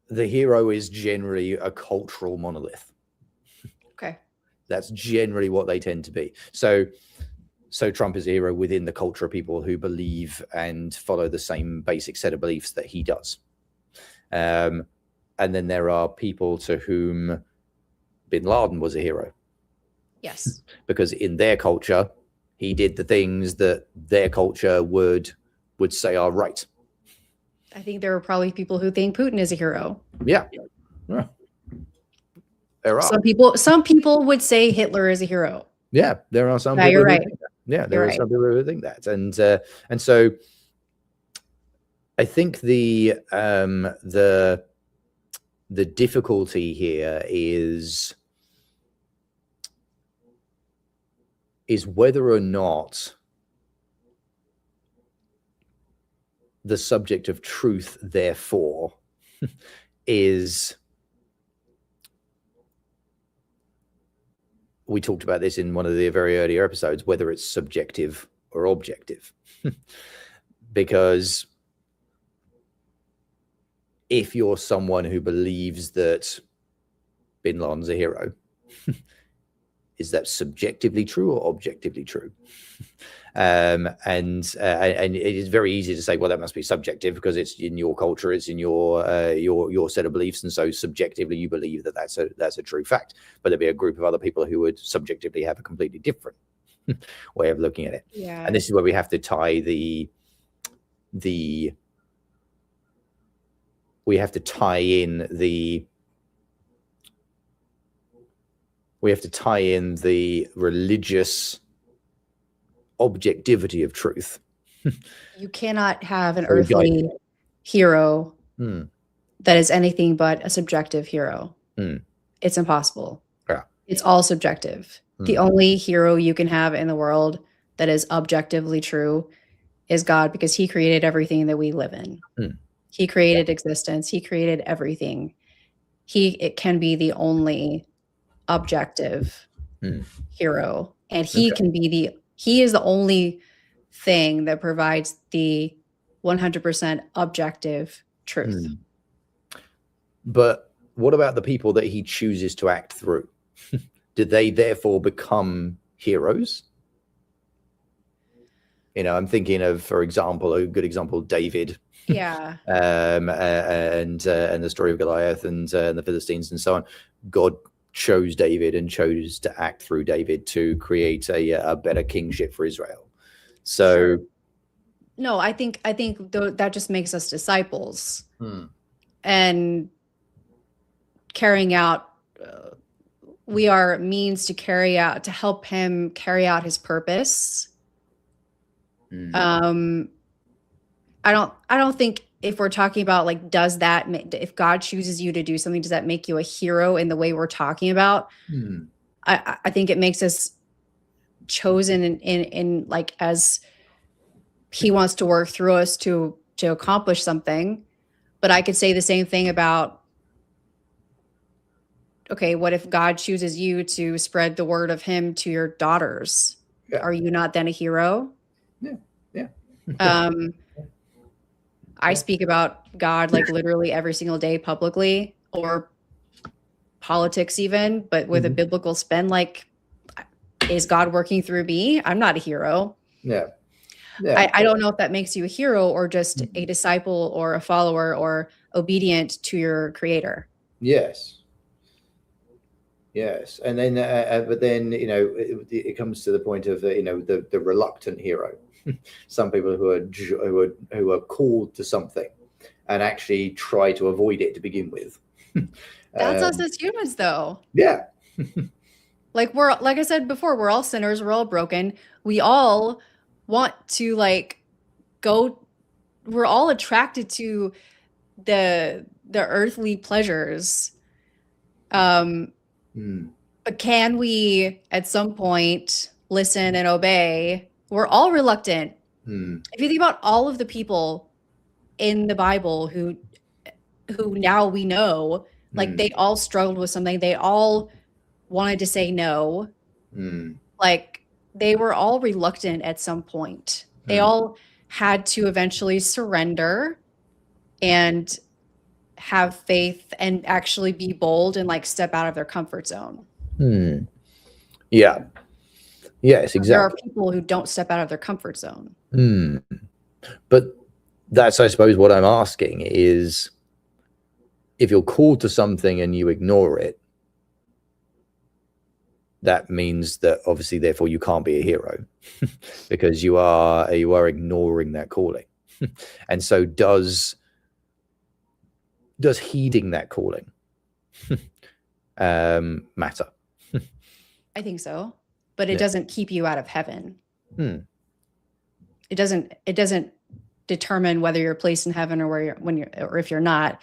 the hero is generally a cultural monolith.
Okay.
That's generally what they tend to be. So Trump is a hero within the culture of people who believe and follow the same basic set of beliefs that he does. And then there are people to whom bin Laden was a hero.
Yes.
Because in their culture, he did the things that their culture would say are right.
I think there are probably people who think Putin is a hero.
Yeah. There are.
Some people would say Hitler is a hero.
Yeah, there are some people.
You're right.
Yeah, there are some people who think that, and so I think the difficulty here is is whether or not the subject of truth, therefore, is, we talked about this in one of the very earlier episodes, whether it's subjective or objective. Because if you're someone who believes that Bin Laden's a hero, is that subjectively true or objectively true? And it is very easy to say, well, that must be subjective because it's in your culture, it's in your set of beliefs, and so subjectively you believe that that's a true fact. But there'd be a group of other people who would subjectively have a completely different way of looking at it.
Yeah.
And this is where we have to tie we have to tie in the religious objectivity of truth.
You cannot have an earthly hero that is anything but a subjective hero. It's impossible.
Yeah.
It's all subjective. The only hero you can have in the world that is objectively true is God, because he created everything that we live in. He created existence. He created everything. It can be the only objective hero, and he is the only thing that provides the 100% objective truth.
But what about the people that he chooses to act through? Do they therefore become heroes? You know, I'm thinking of, for example, a good example, David.
Yeah.
And the story of Goliath and the Philistines and so on. God chose David and chose to act through David to create a better kingship for Israel. So,
sure. No, I think that just makes us disciples, and carrying out. We are means to help him carry out his purpose. I don't think, if we're talking about like, if God chooses you to do something, does that make you a hero in the way we're talking about? I think it makes us chosen in like, as he wants to work through us to accomplish something. But I could say the same thing about, okay, what if God chooses you to spread the word of him to your daughters? Yeah. Are you not then a hero?
Yeah.
I speak about God like literally every single day publicly, or politics even, but with a biblical spin. Like, is God working through me? I'm not a hero.
Yeah.
I don't know if that makes you a hero or just a disciple or a follower or obedient to your creator.
Yes. And then, but then, you know, it comes to the point of, you know, the reluctant hero. Some people who are called to something and actually try to avoid it to begin with.
That's us as humans, though.
Yeah.
Like I said before, we're all sinners. We're all broken. We all want to we're all attracted to the earthly pleasures. But can we at some point listen and obey? We're all reluctant. If you think about all of the people in the Bible who now we know, like, they all struggled with something. They all wanted to say no. Like, they were all reluctant at some point. They all had to eventually surrender and have faith and actually be bold and like step out of their comfort zone.
Yeah. Yes, exactly.
There are people who don't step out of their comfort zone.
But that's, I suppose, what I'm asking is, if you're called to something and you ignore it, that means that obviously, therefore, you can't be a hero because you are ignoring that calling. And so does heeding that calling matter?
I think so, but it doesn't keep you out of heaven. It doesn't determine whether you're placed in heaven or or if you're not.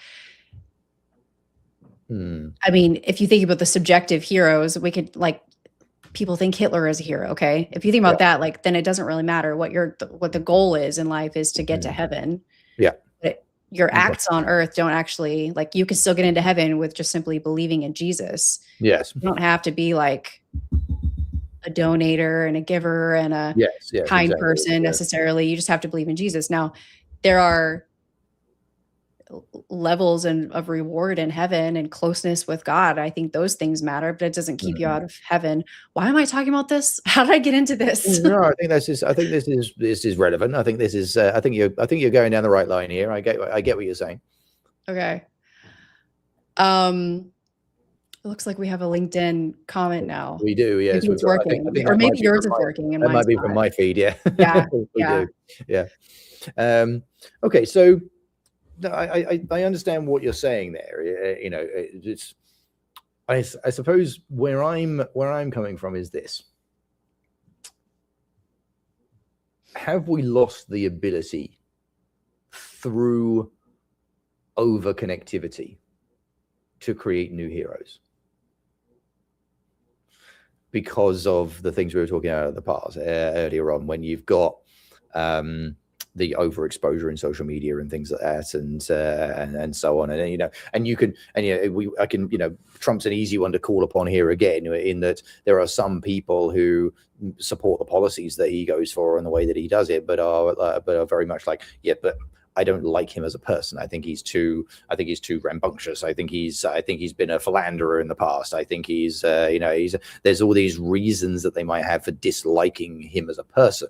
I mean, if you think about the subjective heroes, we could, like, people think Hitler is a hero. Okay. If you think about that, like, then it doesn't really matter what what the goal is in life is to get to heaven.
Yeah.
But your acts on earth don't actually, like, you can still get into heaven with just simply believing in Jesus.
Yes.
You don't have to be like a donator and a giver and a kind person necessarily. You just have to believe in Jesus. Now, there are levels of reward in heaven and closeness with God. I think those things matter, but it doesn't keep you out of heaven. Why am I talking about this? How did I get into this?
No, I think this is relevant. I think this is I think you're going down the right line here. I get what you're saying.
Okay. It looks like we have a LinkedIn comment now.
We do, yes.
Maybe it's working. I think or maybe yours is working and
that might be from my feed, yeah. Yeah. We do. Yeah. Okay, so I understand what you're saying there. You know, it's I suppose where I'm coming from is this. Have we lost the ability through over-connectivity to create new heroes? Because of the things we were talking about in the past earlier on, when you've got the overexposure in social media and things like that, and so on, and you know, and you can, and you know, I can, you know, Trump's an easy one to call upon here again, in that there are some people who support the policies that he goes for and the way that he does it, but are very much like, yeah, but I don't like him as a person. I think he's too rambunctious. I think he's been a philanderer in the past. I think he's, you know, there's all these reasons that they might have for disliking him as a person,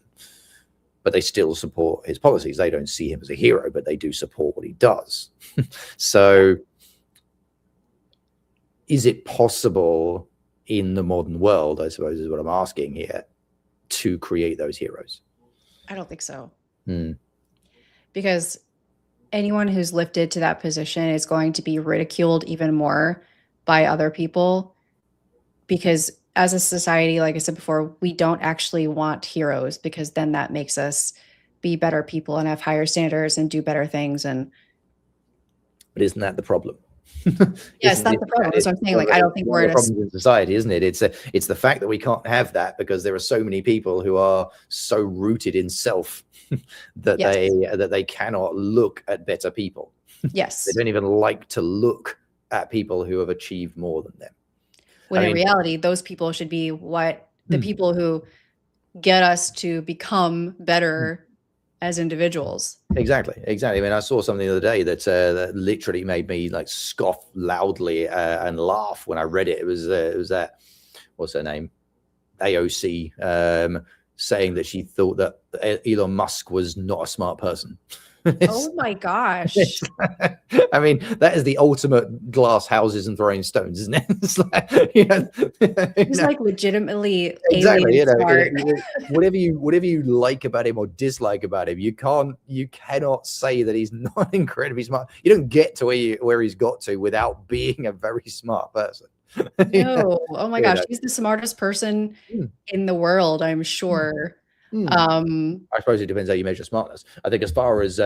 but they still support his policies. They don't see him as a hero, but they do support what he does. So is it possible in the modern world, I suppose is what I'm asking here, to create those heroes?
I don't think so. Because anyone who's lifted to that position is going to be ridiculed even more by other people, because as a society, like I said before, we don't actually want heroes, because then that makes us be better people and have higher standards and do better things. But
isn't that the problem?
Yes, that's the problem. That's what I'm saying. Like, I don't think we're
problems in society, isn't it? It's the fact that we can't have that because there are so many people who are so rooted in self that they cannot look at better people.
Yes.
They don't even like to look at people who have achieved more than them.
When in reality, those people should be what the people who get us to become better as individuals.
Exactly. I mean, I saw something the other day that literally made me like scoff loudly and laugh when I read it. It was that, what's her name, AOC, saying that she thought that Elon Musk was not a smart person.
Oh my gosh.
I mean, that is the ultimate glass houses and throwing stones, isn't it? It's like, you know,
he's like legitimately
exactly, you know,
smart.
whatever you like about him or dislike about him, you cannot say that he's not incredibly smart. You don't get to where he's got to without being a very smart person.
No. Oh my gosh, he's the smartest person in the world, I'm sure.
I suppose it depends how you measure smartness. I think as far as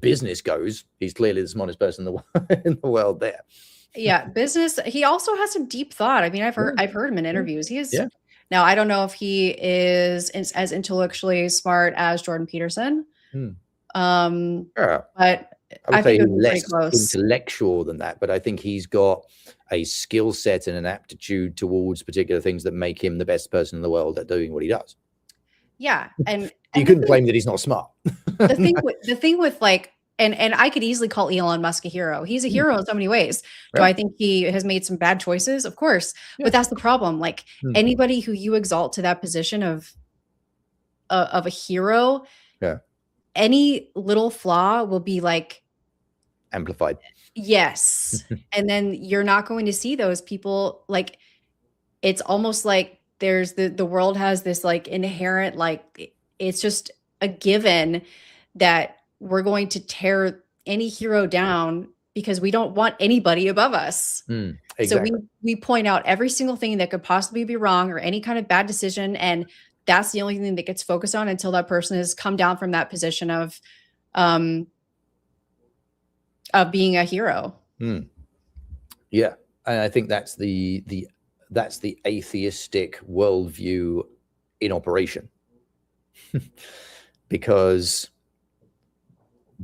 business goes, he's clearly the smartest person in the world there.
Yeah, business. He also has some deep thought. I mean, I've heard him in interviews. He is. Yeah. Now, I don't know if he is as intellectually smart as Jordan Peterson. But
I would say he's less intellectual than that, but I think he's got a skill set and an aptitude towards particular things that make him the best person in the world at doing what he does.
Yeah, and
you couldn't claim that he's not smart.
The thing with like, and I could easily call Elon Musk a hero. He's a hero in so many ways. Do I think he has made some bad choices? Of course, but that's the problem. Like anybody who you exalt to that position of a hero, any little flaw will be like
amplified.
Yes, and then you're not going to see those people. Like, it's almost like there's the world has this like inherent, like, it's just a given that we're going to tear any hero down because we don't want anybody above us.
Exactly.
So we point out every single thing that could possibly be wrong or any kind of bad decision, and that's the only thing that gets focused on until that person has come down from that position of being a hero.
Yeah, and I think that's the that's the atheistic worldview in operation. Because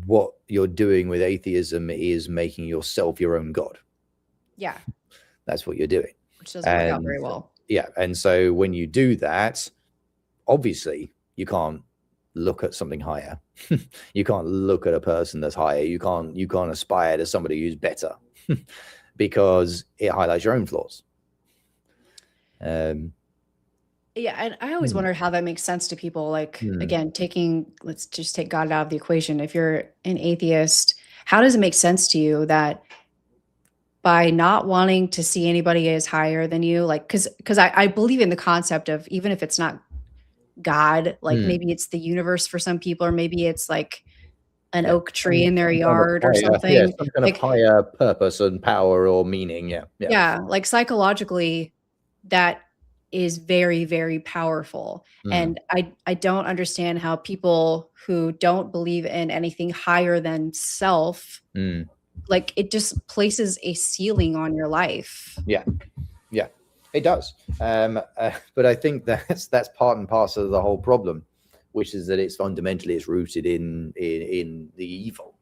what you're doing with atheism is making yourself your own god.
Yeah.
That's what you're doing.
Which doesn't work out very well.
Yeah. And so when you do that, obviously you can't look at something higher. You can't look at a person that's higher. You can't aspire to somebody who's better because it highlights your own flaws.
Yeah, and I always wondered how that makes sense to people. Like, again, let's just take God out of the equation. If you're an atheist, how does it make sense to you that by not wanting to see anybody as higher than you, like, because I believe in the concept of, even if it's not God, like maybe it's the universe for some people, or maybe it's like an oak tree in their yard or something.
Yeah, some kind of higher purpose and power or meaning.
Yeah, like psychologically, that is very, very powerful. And I don't understand how people who don't believe in anything higher than self, like, it just places a ceiling on your life.
Yeah, it does. But I think that's part and parcel of the whole problem, which is that it's fundamentally rooted in the evil.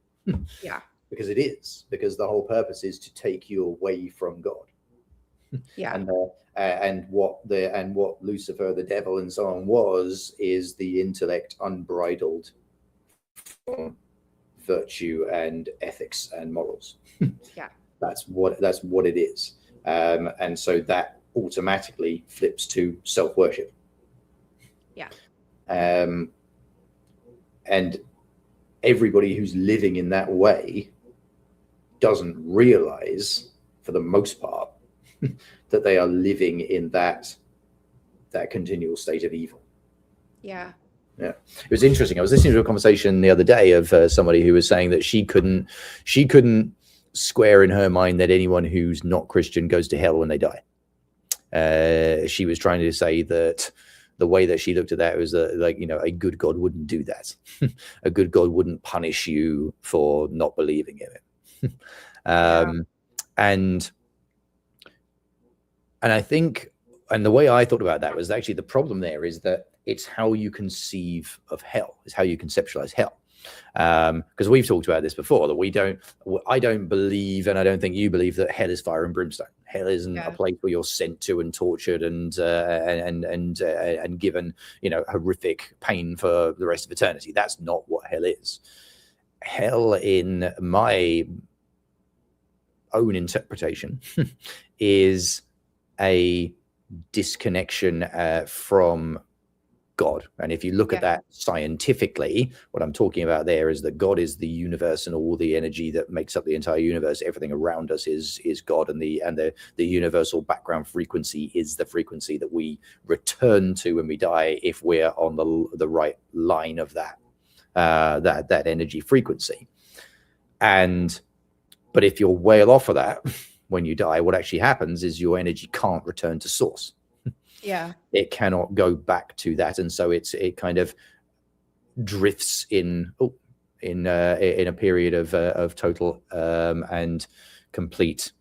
Yeah,
because the whole purpose is to take you away from God.
Yeah.
And what Lucifer, the devil, and so on is the intellect unbridled from virtue and ethics and morals.
Yeah.
That's what it is. And so that automatically flips to self-worship.
Yeah.
And everybody who's living in that way doesn't realize, for the most part, that they are living in that continual state of evil.
Yeah.
It was interesting. I was listening to a conversation the other day of somebody who was saying that she couldn't square in her mind that anyone who's not Christian goes to hell when they die. She was trying to say that the way that she looked at that was that, like, a good God wouldn't do that. A good God wouldn't punish you for not believing in it. And I think, and the way I thought about that was actually the problem there is that it's how you conceive of hell, is how you conceptualize hell. Because we've talked about this before, that I don't believe, and I don't think you believe, that hell is fire and brimstone. Hell isn't a place where you're sent to and tortured and given, horrific pain for the rest of eternity. That's not what hell is. Hell, in my own interpretation, is a disconnection from God. And if you look at that scientifically, what I'm talking about there is that God is the universe, and all the energy that makes up the entire universe, everything around us is God, and the universal background frequency is the frequency that we return to when we die, if we're on the right line of that energy frequency. But if you're way off of that when you die, what actually happens is your energy can't return to source.
Yeah.
It cannot go back to that, and so it kind of drifts in a period of total and complete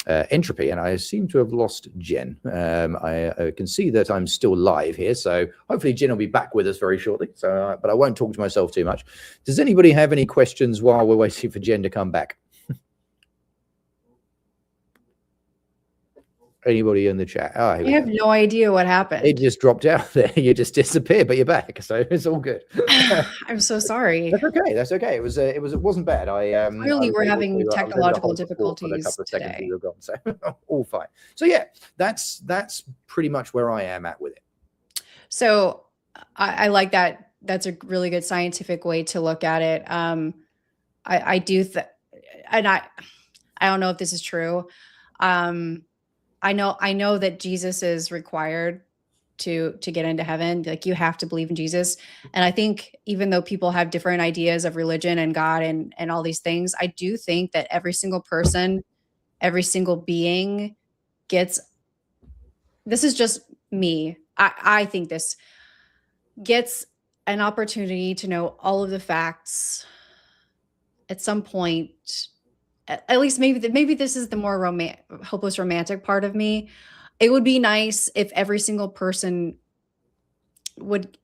entropy. And I seem to have lost Jen. I can see that I'm still live here, so hopefully Jen will be back with us very shortly. So, but I won't talk to myself too much. Does anybody have any questions while we're waiting for Jen to come back? Anybody in the chat?
I have no idea what happened.
It just dropped out there. You just disappeared, but you're back, so it's all good.
I'm so sorry.
That's okay. It wasn't bad.
Clearly we're having technological difficulties today.
You were gone, so all fine. So yeah, that's pretty much where I am at with it.
So I like that. That's a really good scientific way to look at it. I do, and I don't know if this is true. I know that Jesus is required to get into heaven. Like, you have to believe in Jesus. And I think even though people have different ideas of religion and God and all these things, I do think that every single person, every single being this is just me. I think this gets an opportunity to know all of the facts at some point. At least maybe this is the more hopeless romantic part of me. it would be nice if every single person would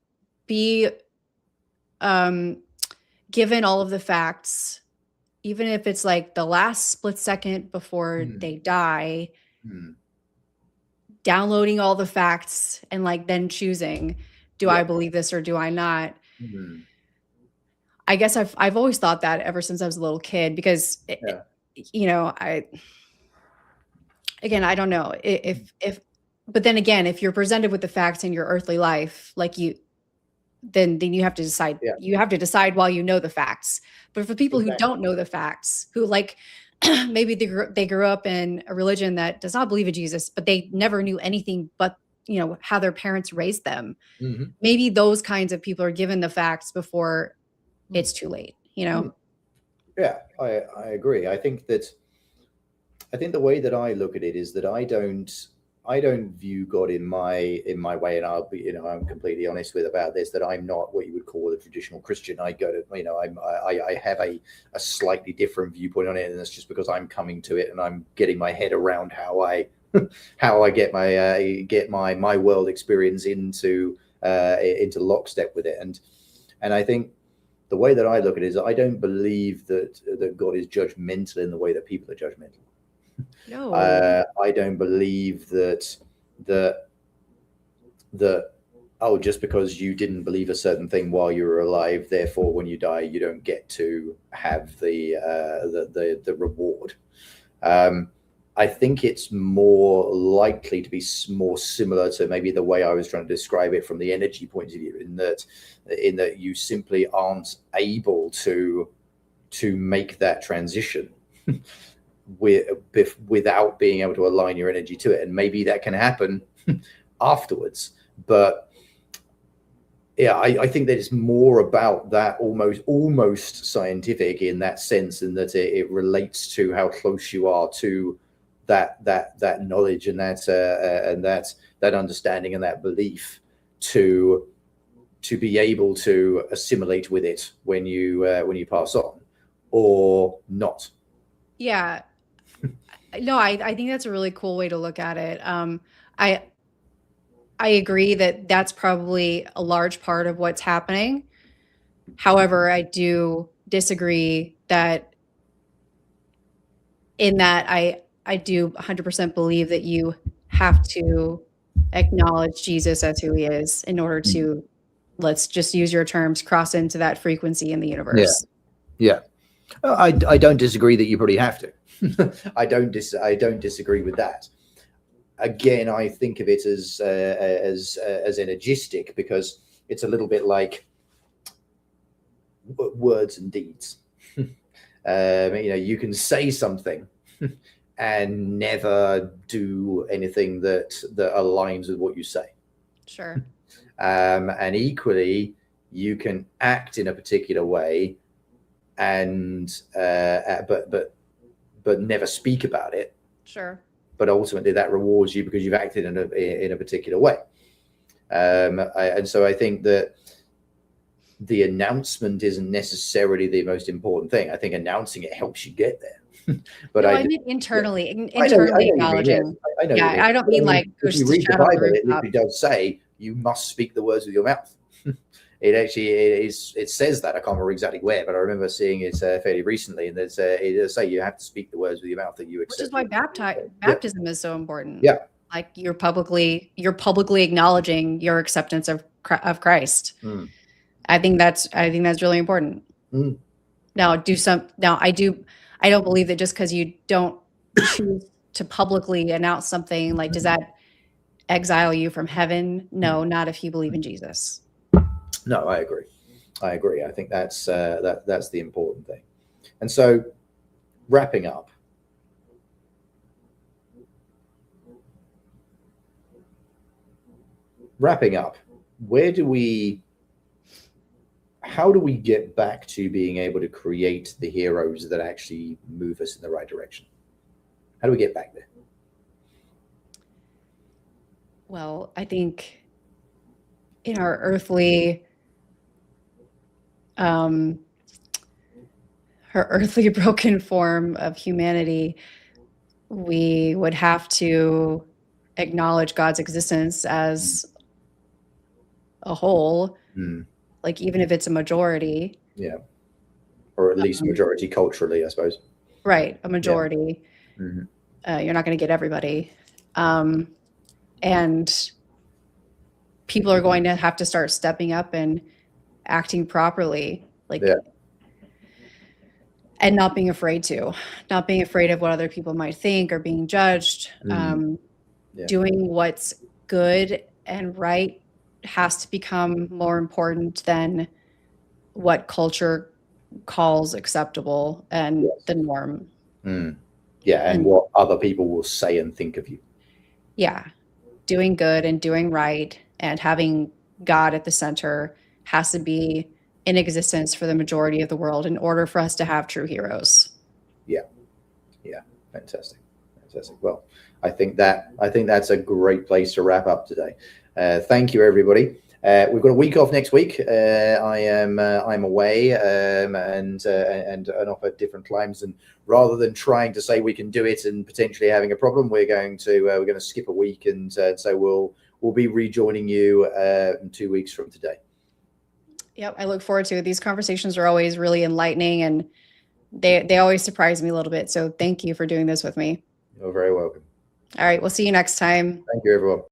be given all of the facts, even if it's like the last split second before they die, downloading all the facts and like then choosing, do I believe this or do I not? I guess I've always thought that ever since I was a little kid, because you know, I don't know if but then again, if you're presented with the facts in your earthly life, like then you have to decide. You have to decide while you know the facts. But for people who don't know the facts, who like maybe they grew up in a religion that does not believe in Jesus, but they never knew anything but, you know, how their parents raised them. Maybe those kinds of people are given the facts before it's too late, you know?
Yeah, I agree. I think the way that I look at it is that I don't view God in my way, and I'll be, you know, I'm completely honest about this, that I'm not what you would call a traditional Christian. I go to, you know, I have a slightly different viewpoint on it, and that's just because I'm coming to it and I'm getting my head around how I get my world experience into lockstep with it, and I think the way that I look at it is I don't believe that God is judgmental in the way that people are judgmental.
No.
I don't believe that oh, just because you didn't believe a certain thing while you were alive, therefore when you die you don't get to have the reward. I think it's more likely to be more similar to maybe the way I was trying to describe it from the energy point of view, in that you simply aren't able to make that transition without being able to align your energy to it, and maybe that can happen afterwards. But yeah, I think that it's more about that, almost scientific in that sense, in that it relates to how close you are to that knowledge and that understanding and that belief to be able to assimilate with it when you pass on, or not.
Yeah. No, I think that's a really cool way to look at it. I agree that that's probably a large part of what's happening. However, I do disagree that I do 100% believe that you have to acknowledge Jesus as who he is in order to, let's just use your terms, cross into that frequency in the universe.
Yeah. I don't disagree that you probably have to. I don't disagree with that. Again, I think of it as energistic, because it's a little bit like words and deeds. You know, you can say something and never do anything that aligns with what you say.
Sure.
And equally, you can act in a particular way and but never speak about it.
Sure.
But ultimately that rewards you because you've acted in a particular way. And so I think that the announcement isn't necessarily the most important thing. I think announcing it helps you get there. But
no, I mean internally acknowledging.
I know.
Yeah, I don't mean like
if you read the Bible, it literally does say you must speak the words with your mouth. It says that. I can't remember exactly where, but I remember seeing it fairly recently, and it does say you have to speak the words with your mouth that you accept.
Which is why baptism is so important.
Yeah,
like you're publicly acknowledging your acceptance of Christ. I think that's really important. Now, I don't believe that just because you don't choose to publicly announce something, like, does that exile you from heaven? No, not if you believe in Jesus.
No, I agree. I think that's the important thing. And so, wrapping up, how do we get back to being able to create the heroes that actually move us in the right direction? How do we get back there?
Well, I think in our earthly broken form of humanity, we would have to acknowledge God's existence as a whole, like even if it's a majority.
Yeah. Or at least majority culturally, I suppose.
Right, a majority.
Yeah.
You're not going to get everybody. And people are going to have to start stepping up and acting properly, like, and not being afraid of what other people might think or being judged. Doing what's good and right has to become more important than what culture calls acceptable and the norm.
Yeah, and what other people will say and think of you.
Yeah, doing good and doing right and having God at the center has to be in existence for the majority of the world in order for us to have true heroes.
Yeah, fantastic. Well, I think that's a great place to wrap up today. Thank you, everybody. We've got a week off next week. I'm away and off at different climes, and rather than trying to say we can do it and potentially having a problem, we're going to skip a week, and so we'll be rejoining you in 2 weeks from today.
Yep, I look forward to it. These conversations are always really enlightening, and they always surprise me a little bit. So thank you for doing this with me.
You're very welcome.
All right, we'll see you next time.
Thank you, everyone.